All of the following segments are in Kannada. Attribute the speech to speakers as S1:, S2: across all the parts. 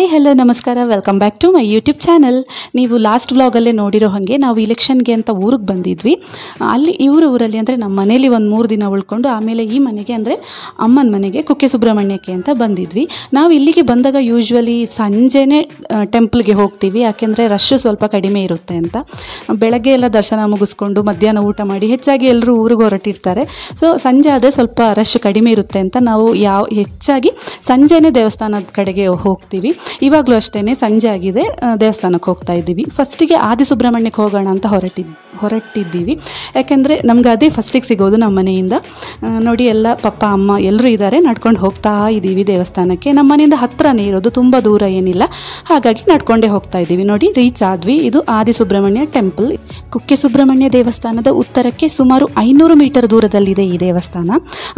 S1: ಹಾಯ್ ಹಲೋ ನಮಸ್ಕಾರ, welcome back to my YouTube channel. ನೀವು ಲಾಸ್ಟ್ ವ್ಲಾಗಲ್ಲೇ ನೋಡಿರೋ ಹಾಗೆ ನಾವು ಇಲೆಕ್ಷನ್ಗೆ ಅಂತ ಊರಿಗೆ ಬಂದಿದ್ವಿ. ಅಲ್ಲಿ ಊರಲ್ಲಿ ಅಂದರೆ ನಮ್ಮ ಮನೇಲಿ ಒಂದು 3 ದಿನ ಉಳ್ಕೊಂಡು ಆಮೇಲೆ ಈ ಮನೆಗೆ ಅಂದರೆ ಅಮ್ಮನ ಮನೆಗೆ ಕುಕ್ಕೆ ಸುಬ್ರಹ್ಮಣ್ಯಕ್ಕೆ ಅಂತ ಬಂದಿದ್ವಿ. ನಾವು ಇಲ್ಲಿಗೆ ಬಂದಾಗ ಯೂಶ್ವಲಿ ಸಂಜೆನೇ ಟೆಂಪಲ್ಗೆ ಹೋಗ್ತೀವಿ, ಯಾಕೆಂದರೆ ರಶ್ಶು ಸ್ವಲ್ಪ ಕಡಿಮೆ ಇರುತ್ತೆ ಅಂತ. ಬೆಳಗ್ಗೆ ಎಲ್ಲ ದರ್ಶನ ಮುಗಿಸ್ಕೊಂಡು ಮಧ್ಯಾಹ್ನ ಊಟ ಮಾಡಿ ಹೆಚ್ಚಾಗಿ ಎಲ್ಲರೂ ಊರಿಗೆ ಹೊರಟಿರ್ತಾರೆ. ಸೊ ಸಂಜೆ ಆದರೆ ಸ್ವಲ್ಪ ರಶ್ ಕಡಿಮೆ ಇರುತ್ತೆ ಅಂತ ನಾವು ಹೆಚ್ಚಾಗಿ ಸಂಜೆನೇ ದೇವಸ್ಥಾನದ ಕಡೆಗೆ ಹೋಗ್ತೀವಿ. ಇವಾಗಲೂ ಅಷ್ಟೇ ಸಂಜೆ ಆಗಿದೆ, ದೇವಸ್ಥಾನಕ್ಕೆ ಹೋಗ್ತಾ ಇದ್ದೀವಿ. ಫಸ್ಟಿಗೆ ಆದಿ ಸುಬ್ರಹ್ಮಣ್ಯಕ್ಕೆ ಹೋಗೋಣ ಅಂತ ಹೊರಟಿದ್ದೀವಿ. ಯಾಕೆಂದರೆ ನಮ್ಗೆ ಅದೇ ಫಸ್ಟಿಗೆ ಸಿಗೋದು ನಮ್ಮ ಮನೆಯಿಂದ. ನೋಡಿ, ಎಲ್ಲ ಪಪ್ಪ ಅಮ್ಮ ಎಲ್ಲರೂ ಇದ್ದಾರೆ, ನಡ್ಕೊಂಡು ಹೋಗ್ತಾ ಇದ್ದೀವಿ ದೇವಸ್ಥಾನಕ್ಕೆ. ನಮ್ಮ ಮನೆಯಿಂದ ಹತ್ರನೇ ಇರೋದು, ತುಂಬ ದೂರ ಏನಿಲ್ಲ, ಹಾಗಾಗಿ ನಡ್ಕೊಂಡೇ ಹೋಗ್ತಾ ಇದ್ದೀವಿ. ನೋಡಿ, ರೀಚ್ ಆದ್ವಿ. ಇದು ಆದಿ ಸುಬ್ರಹ್ಮಣ್ಯ ಟೆಂಪಲ್. ಕುಕ್ಕೆ ಸುಬ್ರಹ್ಮಣ್ಯ ದೇವಸ್ಥಾನದ ಉತ್ತರಕ್ಕೆ ಸುಮಾರು 500 ಮೀಟರ್ ದೂರದಲ್ಲಿದೆ ಈ ದೇವಸ್ಥಾನ.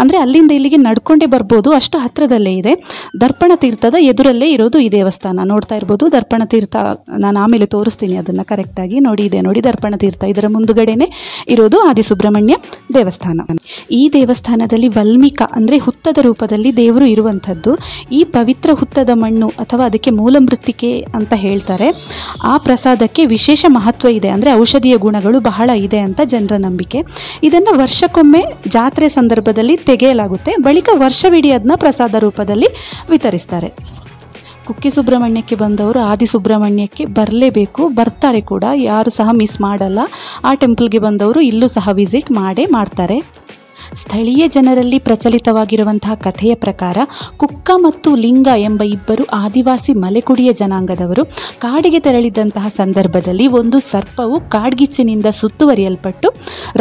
S1: ಅಂದರೆ ಅಲ್ಲಿಂದ ಇಲ್ಲಿಗೆ ನಡ್ಕೊಂಡೇ ಬರ್ಬೋದು, ಅಷ್ಟು ಹತ್ರದಲ್ಲೇ ಇದೆ. ದರ್ಪಣ ತೀರ್ಥದ ಎದುರಲ್ಲೇ ಇರೋದು ಈ ದೇವಸ್ಥಾನ. ನೋಡ್ತಾ ಇರ್ಬೋದು ದರ್ಪಣ ತೀರ್ಥ. ನಾನು ಆಮೇಲೆ ತೋರಿಸ್ತೀನಿ ಅದನ್ನು ಕರೆಕ್ಟಾಗಿ. ನೋಡಿ, ಇದೆ ನೋಡಿ ದರ್ಪಣ ತೀರ್ಥ, ಇದರ ಮುಂದುಗಡೆನೆ ಇರೋದು ಆದಿ ಸುಬ್ರಹ್ಮಣ್ಯ ದೇವಸ್ಥಾನ. ಈ ದೇವಸ್ಥಾನದಲ್ಲಿ ವಲ್ಮೀಕ ಅಂದರೆ ಹುತ್ತದ ರೂಪದಲ್ಲಿ ದೇವರು ಇರುವಂಥದ್ದು. ಈ ಪವಿತ್ರ ಹುತ್ತದ ಮಣ್ಣು ಅಥವಾ ಅದಕ್ಕೆ ಮೂಲ ಮೃತ್ತಿಕೆ ಅಂತ ಹೇಳ್ತಾರೆ. ಆ ಪ್ರಸಾದಕ್ಕೆ ವಿಶೇಷ ಮಹತ್ವ ಇದೆ, ಅಂದರೆ ಔಷಧೀಯ ಗುಣಗಳು ಬಹಳ ಇದೆ ಅಂತ ಜನರ ನಂಬಿಕೆ. ಇದನ್ನು ವರ್ಷಕ್ಕೊಮ್ಮೆ ಜಾತ್ರೆ ಸಂದರ್ಭದಲ್ಲಿ ತೆಗೆಯಲಾಗುತ್ತೆ, ಬಳಿಕ ವರ್ಷವಿಡೀ ಅದನ್ನ ಪ್ರಸಾದ ರೂಪದಲ್ಲಿ ವಿತರಿಸ್ತಾರೆ. ಕುಕ್ಕೆ ಸುಬ್ರಹ್ಮಣ್ಯಕ್ಕೆ ಬಂದವರು ಆದಿ ಸುಬ್ರಹ್ಮಣ್ಯಕ್ಕೆ ಬರಲೇಬೇಕು, ಬರ್ತಾರೆ ಕೂಡ, ಯಾರು ಸಹ ಮಿಸ್ ಮಾಡಲ್ಲ. ಆ ಟೆಂಪಲ್ಗೆ ಬಂದವರು ಇಲ್ಲೂ ಸಹ ವಿಸಿಟ್ ಮಾಡ್ತಾರೆ. ಸ್ಥಳೀಯ ಜನರಲ್ಲಿ ಪ್ರಚಲಿತವಾಗಿರುವಂತಹ ಕಥೆಯ ಪ್ರಕಾರ ಕುಕ್ಕ ಮತ್ತು ಲಿಂಗ ಎಂಬ ಇಬ್ಬರು ಆದಿವಾಸಿ ಮಲೆಕುಡಿಯ ಜನಾಂಗದವರು ಕಾಡಿಗೆ ತೆರಳಿದಂತಹ ಸಂದರ್ಭದಲ್ಲಿ ಒಂದು ಸರ್ಪವು ಕಾಡ್ಗಿಚ್ಚಿನಿಂದ ಸುತ್ತುವರಿಯಲ್ಪಟ್ಟು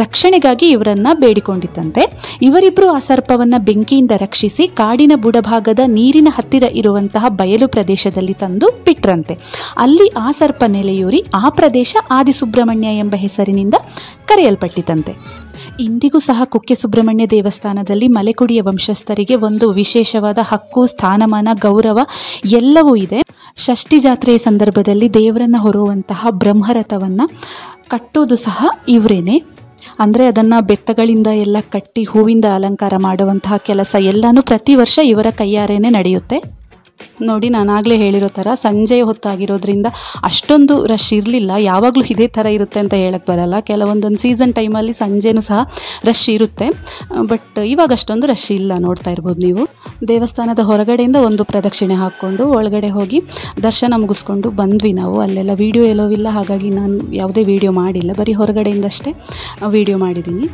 S1: ರಕ್ಷಣೆಗಾಗಿ ಇವರನ್ನು ಬೇಡಿಕೊಂಡಿತ್ತಂತೆ. ಇವರಿಬ್ಬರು ಆ ಸರ್ಪವನ್ನು ಬೆಂಕಿಯಿಂದ ರಕ್ಷಿಸಿ ಕಾಡಿನ ಬುಡಭಾಗದ ನೀರಿನ ಹತ್ತಿರ ಇರುವಂತಹ ಬಯಲು ಪ್ರದೇಶದಲ್ಲಿ ತಂದು ಬಿಟ್ರಂತೆ. ಅಲ್ಲಿ ಆ ಸರ್ಪ ನೆಲೆಯೂರಿ ಆ ಪ್ರದೇಶ ಆದಿ ಸುಬ್ರಹ್ಮಣ್ಯ ಎಂಬ ಹೆಸರಿನಿಂದ ಕರೆಯಲ್ಪಟ್ಟಿತಂತೆ. ಇಂದಿಗೂ ಸಹ ಕುಕ್ಕೆ ಸುಬ್ರಹ್ಮಣ್ಯ ದೇವಸ್ಥಾನದಲ್ಲಿ ಮಲೆಕುಡಿಯ ವಂಶಸ್ಥರಿಗೆ ಒಂದು ವಿಶೇಷವಾದ ಹಕ್ಕು, ಸ್ಥಾನಮಾನ, ಗೌರವ ಎಲ್ಲವೂ ಇದೆ. ಷಷ್ಠಿ ಜಾತ್ರೆಯ ಸಂದರ್ಭದಲ್ಲಿ ದೇವರನ್ನು ಹೊರುವಂತಹ ಬ್ರಹ್ಮರಥವನ್ನು ಕಟ್ಟೋದು ಸಹ ಇವರೇನೆ. ಅಂದರೆ ಅದನ್ನು ಬೆತ್ತಗಳಿಂದ ಎಲ್ಲ ಕಟ್ಟಿ ಹೂವಿಂದ ಅಲಂಕಾರ ಮಾಡುವಂತಹ ಕೆಲಸ ಎಲ್ಲನೂ ಪ್ರತಿ ವರ್ಷ ಇವರ ಕೈಯಾರೇನೆ ನಡೆಯುತ್ತೆ. ನೋಡಿ, ನಾನಾಗಲೇ ಹೇಳಿರೋ ಥರ ಸಂಜೆ ಹೊತ್ತಾಗಿರೋದ್ರಿಂದ ಅಷ್ಟೊಂದು ರಶ್ ಇರಲಿಲ್ಲ. ಯಾವಾಗಲೂ ಇದೇ ಥರ ಇರುತ್ತೆ ಅಂತ ಹೇಳಕ್ಕೆ ಬರಲ್ಲ, ಕೆಲವೊಂದೊಂದು ಸೀಸನ್ ಟೈಮಲ್ಲಿ ಸಂಜೆನೂ ಸಹ ರಶ್ ಇರುತ್ತೆ. ಬಟ್ ಇವಾಗ ಅಷ್ಟೊಂದು ರಶ್ ಇಲ್ಲ, ನೋಡ್ತಾ ಇರ್ಬೋದು ನೀವು. ದೇವಸ್ಥಾನದ ಹೊರಗಡೆಯಿಂದ ಒಂದು ಪ್ರದಕ್ಷಿಣೆ ಹಾಕ್ಕೊಂಡು ಒಳಗಡೆ ಹೋಗಿ ದರ್ಶನ ಮುಗಿಸ್ಕೊಂಡು ಬಂದ್ವಿ ನಾವು. ಅಲ್ಲೆಲ್ಲ ವೀಡಿಯೋ ಎಲ್ಲೋವಿಲ್ಲ, ಹಾಗಾಗಿ ನಾನು ಯಾವುದೇ ವೀಡಿಯೋ ಮಾಡಿಲ್ಲ, ಬರೀ ಹೊರಗಡೆಯಿಂದಷ್ಟೇ ವೀಡಿಯೋ ಮಾಡಿದ್ದೀನಿ.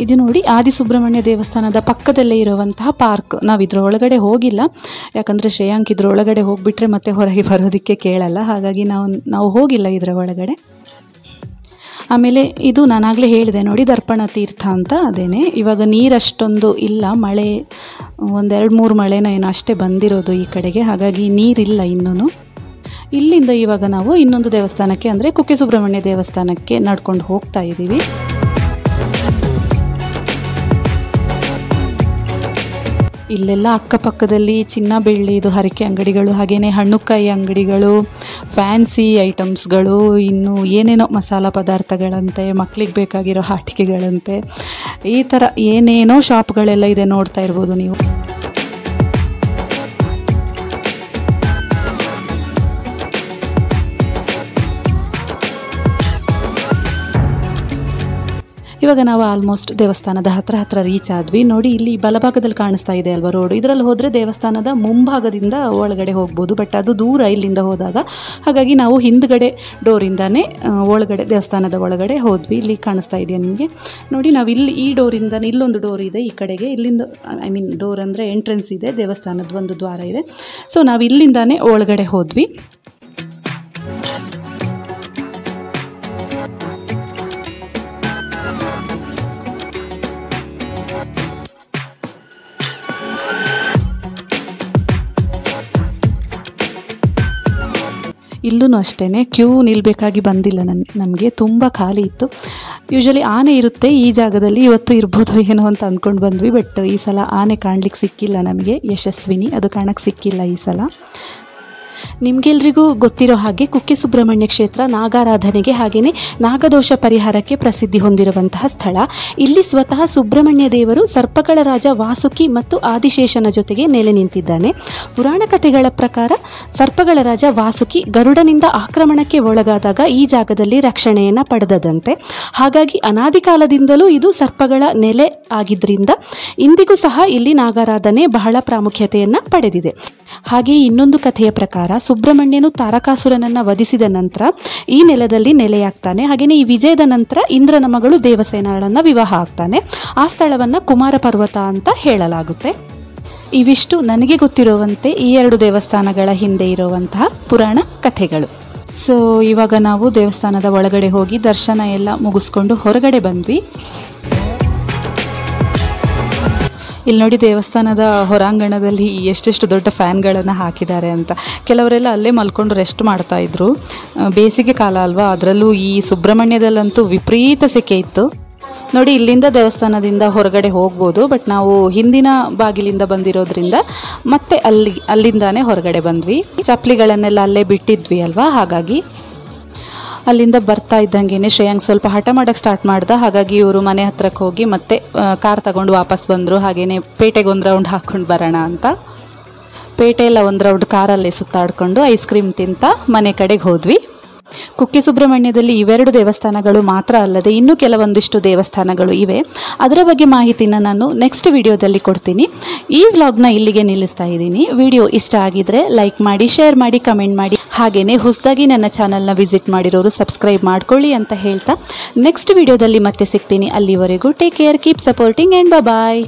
S1: ಇದು ನೋಡಿ ಆದಿ ಸುಬ್ರಹ್ಮಣ್ಯ ದೇವಸ್ಥಾನದ ಪಕ್ಕದಲ್ಲೇ ಇರುವಂತಹ ಪಾರ್ಕ್. ನಾವು ಇದ್ರ ಒಳಗಡೆ ಹೋಗಿಲ್ಲ, ಯಾಕಂದರೆ ಶ್ರೇಯಾಂಕ್ ಇದ್ರ ಒಳಗಡೆ ಹೋಗಿಬಿಟ್ರೆ ಮತ್ತೆ ಹೊರಗೆ ಬರೋದಕ್ಕೆ ಕೇಳಲ್ಲ, ಹಾಗಾಗಿ ನಾವು ಹೋಗಿಲ್ಲ ಇದರ ಒಳಗಡೆ. ಆಮೇಲೆ ಇದು ನಾನಾಗಲೇ ಹೇಳಿದೆ ನೋಡಿ ದರ್ಪಣ ತೀರ್ಥ ಅಂತ, ಅದೇನೆ. ಇವಾಗ ನೀರಷ್ಟೊಂದು ಇಲ್ಲ, ಮಳೆ 1-2-3 ಮಳೆನೋ ಏನೋ ಅಷ್ಟೇ ಬಂದಿರೋದು ಈ ಕಡೆಗೆ, ಹಾಗಾಗಿ ನೀರಿಲ್ಲ ಇನ್ನೂ. ಇಲ್ಲಿಂದ ಇವಾಗ ನಾವು ಇನ್ನೊಂದು ದೇವಸ್ಥಾನಕ್ಕೆ ಅಂದರೆ ಕುಕ್ಕೆ ಸುಬ್ರಹ್ಮಣ್ಯ ದೇವಸ್ಥಾನಕ್ಕೆ ನಡ್ಕೊಂಡು ಹೋಗ್ತಾ ಇದ್ದೀವಿ. ಇಲ್ಲೆಲ್ಲ ಅಕ್ಕಪಕ್ಕದಲ್ಲಿ ಚಿನ್ನ ಬೆಳ್ಳಿದು ಹರಕೆ ಅಂಗಡಿಗಳು, ಹಾಗೆಯೇ ಹಣ್ಣುಕಾಯಿ ಅಂಗಡಿಗಳು, ಫ್ಯಾನ್ಸಿ ಐಟಮ್ಸ್ಗಳು, ಇನ್ನು ಏನೇನೋ ಮಸಾಲ ಪದಾರ್ಥಗಳಂತೆ, ಮಕ್ಕಳಿಗೆ ಬೇಕಾಗಿರೋ ಆಟಿಕೆಗಳಂತೆ, ಈ ಥರ ಏನೇನೋ ಶಾಪ್ಗಳೆಲ್ಲ ಇದೆ, ನೋಡ್ತಾ ಇರ್ಬೋದು ನೀವು. ಇವಾಗ ನಾವು ಆಲ್ಮೋಸ್ಟ್ ದೇವಸ್ಥಾನದ ಹತ್ರ ರೀಚ್ ಆದ್ವಿ. ನೋಡಿ, ಇಲ್ಲಿ ಬಲಭಾಗದಲ್ಲಿ ಕಾಣಿಸ್ತಾ ಇದೆ ಅಲ್ವಾ ರೋಡು, ಇದರಲ್ಲಿ ಹೋದರೆ ದೇವಸ್ಥಾನದ ಮುಂಭಾಗದಿಂದ ಒಳಗಡೆ ಹೋಗ್ಬೋದು, ಬಟ್ ಅದು ದೂರ ಇಲ್ಲಿಂದ ಹೋದಾಗ. ಹಾಗಾಗಿ ನಾವು ಹಿಂದ್ಗಡೆ ಡೋರಿಂದಾನೇ ಒಳಗಡೆ ದೇವಸ್ಥಾನದ ಒಳಗಡೆ ಹೋದ್ವಿ. ಇಲ್ಲಿ ಕಾಣಿಸ್ತಾ ಇದೆಯಾ ನಿಮಗೆ? ನೋಡಿ, ನಾವು ಇಲ್ಲಿ ಈ ಡೋರಿಂದಾನೇ, ಇಲ್ಲೊಂದು ಡೋರ್ ಇದೆ ಈ ಕಡೆಗೆ, ಇಲ್ಲಿಂದ ಡೋರ್ ಅಂದರೆ ಎಂಟ್ರೆನ್ಸ್ ಇದೆ, ದೇವಸ್ಥಾನದ ಒಂದು ದ್ವಾರ ಇದೆ. ಸೊ ನಾವು ಇಲ್ಲಿಂದಾನೇ ಒಳಗಡೆ ಹೋದ್ವಿ. ಇಲ್ಲೂ ಅಷ್ಟೇ ಕ್ಯೂ ನಿಲ್ಲಬೇಕಾಗಿ ಬಂದಿಲ್ಲ, ನಮಗೆ ತುಂಬ ಖಾಲಿ ಇತ್ತು. ಯೂಶ್ವಲಿ ಆನೆ ಇರುತ್ತೆ ಈ ಜಾಗದಲ್ಲಿ, ಇವತ್ತು ಇರ್ಬೋದು ಏನೋ ಅಂತ ಅಂದ್ಕೊಂಡು ಬಂದ್ವಿ. ಬಟ್ ಈ ಸಲ ಆನೆ ಕಾಣಲಿಕ್ಕೆ ಸಿಕ್ಕಿಲ್ಲ ನಮಗೆ, ಯಶಸ್ವಿನಿ ಅದು ಕಾಣಕ್ಕೆ ಸಿಕ್ಕಿಲ್ಲ ಈ ಸಲ. ನಿಮಗೆಲ್ರಿಗೂ ಗೊತ್ತಿರೋ ಹಾಗೆ ಕುಕ್ಕೆ ಸುಬ್ರಹ್ಮಣ್ಯ ಕ್ಷೇತ್ರ ನಾಗಾರಾಧನೆಗೆ ಹಾಗೆಯೇ ನಾಗದೋಷ ಪರಿಹಾರಕ್ಕೆ ಪ್ರಸಿದ್ಧಿ ಹೊಂದಿರುವಂತಹ ಸ್ಥಳ. ಇಲ್ಲಿ ಸ್ವತಃ ಸುಬ್ರಹ್ಮಣ್ಯ ದೇವರು ಸರ್ಪಗಳ ರಾಜ ವಾಸುಕಿ ಮತ್ತು ಆದಿಶೇಷನ ಜೊತೆಗೆ ನೆಲೆ ನಿಂತಿದ್ದಾನೆ. ಪುರಾಣ ಕಥೆಗಳ ಪ್ರಕಾರ ಸರ್ಪಗಳ ರಾಜ ವಾಸುಕಿ ಗರುಡನಿಂದ ಆಕ್ರಮಣಕ್ಕೆ ಒಳಗಾದಾಗ ಈ ಜಾಗದಲ್ಲಿ ರಕ್ಷಣೆಯನ್ನು ಪಡೆದದಂತೆ. ಹಾಗಾಗಿ ಅನಾದಿ ಕಾಲದಿಂದಲೂ ಇದು ಸರ್ಪಗಳ ನೆಲೆ ಆಗಿದ್ದರಿಂದ ಇಂದಿಗೂ ಸಹ ಇಲ್ಲಿ ನಾಗಾರಾಧನೆ ಬಹಳ ಪ್ರಾಮುಖ್ಯತೆಯನ್ನು ಪಡೆದಿದೆ. ಹಾಗೆಯೇ ಇನ್ನೊಂದು ಕಥೆಯ ಪ್ರಕಾರ ಸುಬ್ರಹ್ಮಣ್ಯನು ತಾರಕಾಸುರನನ್ನು ವಧಿಸಿದ ನಂತರ ಈ ನೆಲದಲ್ಲಿ ನೆಲೆಯಾಗ್ತಾನೆ. ಹಾಗೆಯೇ ಈ ವಿಜಯದ ನಂತರ ಇಂದ್ರನ ಮಗಳು ದೇವಸೇನಳನ್ನು ವಿವಾಹ ಆಗ್ತಾನೆ. ಆ ಸ್ಥಳವನ್ನು ಕುಮಾರ ಪರ್ವತ ಅಂತ ಹೇಳಲಾಗುತ್ತೆ. ಇವಿಷ್ಟು ನನಗೆ ಗೊತ್ತಿರುವಂತೆ ಈ 2 ದೇವಸ್ಥಾನಗಳ ಹಿಂದೆ ಇರುವಂತಹ ಪುರಾಣ ಕಥೆಗಳು. ಸೊ ಇವಾಗ ನಾವು ದೇವಸ್ಥಾನದ ಒಳಗಡೆ ಹೋಗಿ ದರ್ಶನ ಎಲ್ಲ ಮುಗಿಸ್ಕೊಂಡು ಹೊರಗಡೆ ಬಂದ್ವಿ. ಇಲ್ಲಿ ನೋಡಿ ದೇವಸ್ಥಾನದ ಹೊರಾಂಗಣದಲ್ಲಿ ಎಷ್ಟೆಷ್ಟು ದೊಡ್ಡ ಫ್ಯಾನ್ಗಳನ್ನು ಹಾಕಿದ್ದಾರೆ ಅಂತ. ಕೆಲವರೆಲ್ಲ ಅಲ್ಲೇ ಮಲ್ಕೊಂಡು ರೆಸ್ಟ್ ಮಾಡ್ತಾಯಿದ್ರು. ಬೇಸಿಗೆ ಕಾಲ ಅಲ್ವಾ, ಅದರಲ್ಲೂ ಈ ಸುಬ್ರಹ್ಮಣ್ಯದಲ್ಲಂತೂ ವಿಪರೀತ ಸೆಕೆ ಇತ್ತು. ನೋಡಿ ಇಲ್ಲಿಂದ ದೇವಸ್ಥಾನದಿಂದ ಹೊರಗಡೆ ಹೋಗ್ಬೋದು, ಬಟ್ ನಾವು ಹಿಂದಿನ ಬಾಗಿಲಿಂದ ಬಂದಿರೋದ್ರಿಂದ ಮತ್ತೆ ಅಲ್ಲಿಂದಾನೇ ಹೊರಗಡೆ ಬಂದ್ವಿ. ಚಪ್ಪಲಿಗಳನ್ನೆಲ್ಲ ಅಲ್ಲೇ ಬಿಟ್ಟಿದ್ವಿ ಅಲ್ವಾ, ಹಾಗಾಗಿ ಅಲ್ಲಿಂದ ಬರ್ತಾ ಇದ್ದಂಗೆ ಶ್ರೇಯಾಂಗ್ ಸ್ವಲ್ಪ ಹಠ ಮಾಡೋಕ್ಕೆ ಸ್ಟಾರ್ಟ್ ಮಾಡ್ದ. ಹಾಗಾಗಿ ಇವರು ಮನೆ ಹತ್ರಕ್ಕೆ ಹೋಗಿ ಮತ್ತೆ ಕಾರ್ ತಗೊಂಡು ವಾಪಸ್ ಬಂದರು. ಹಾಗೆಯೇ ಪೇಟೆಗೆ ಒಂದು ರೌಂಡ್ ಹಾಕ್ಕೊಂಡು ಬರೋಣ ಅಂತ ಪೇಟೆಯೆಲ್ಲ ಒಂದು ರೌಂಡ್ ಕಾರಲ್ಲೇ ಸುತ್ತಾಡಿಕೊಂಡು ಐಸ್ ಕ್ರೀಮ್ ತಿಂತ ಮನೆ ಕಡೆಗೆ ಹೋದ್ವಿ. ಕುಕ್ಕೆ ಸುಬ್ರಹ್ಮಣ್ಯದಲ್ಲಿ ಇವೆರಡು ದೇವಸ್ಥಾನಗಳು ಮಾತ್ರ ಅಲ್ಲದೆ ಇನ್ನೂ ಕೆಲವೊಂದಿಷ್ಟು ದೇವಸ್ಥಾನಗಳು ಇವೆ. ಅದರ ಬಗ್ಗೆ ಮಾಹಿತಿನ ನಾನು ನೆಕ್ಸ್ಟ್ ವಿಡಿಯೋದಲ್ಲಿ ಕೊಡ್ತೀನಿ. ಈ ವ್ಲಾಗ್ನ ಇಲ್ಲಿಗೆ ನಿಲ್ಲಿಸ್ತಾ ಇದ್ದೀನಿ. ವಿಡಿಯೋ ಇಷ್ಟ ಆಗಿದ್ರೆ ಲೈಕ್ ಮಾಡಿ, ಶೇರ್ ಮಾಡಿ, ಕಮೆಂಟ್ ಮಾಡಿ. ಹಾಗೆಯೇ ಹೊಸದಾಗಿ ನನ್ನ ಚಾನಲ್ನ ವಿಸಿಟ್ ಮಾಡಿರೋರು ಸಬ್ಸ್ಕ್ರೈಬ್ ಮಾಡ್ಕೊಳ್ಳಿ ಅಂತ ಹೇಳ್ತಾ ನೆಕ್ಸ್ಟ್ ವಿಡಿಯೋದಲ್ಲಿ ಮತ್ತೆ ಸಿಗ್ತೀನಿ. ಅಲ್ಲಿವರೆಗೂ take care, keep supporting and bye.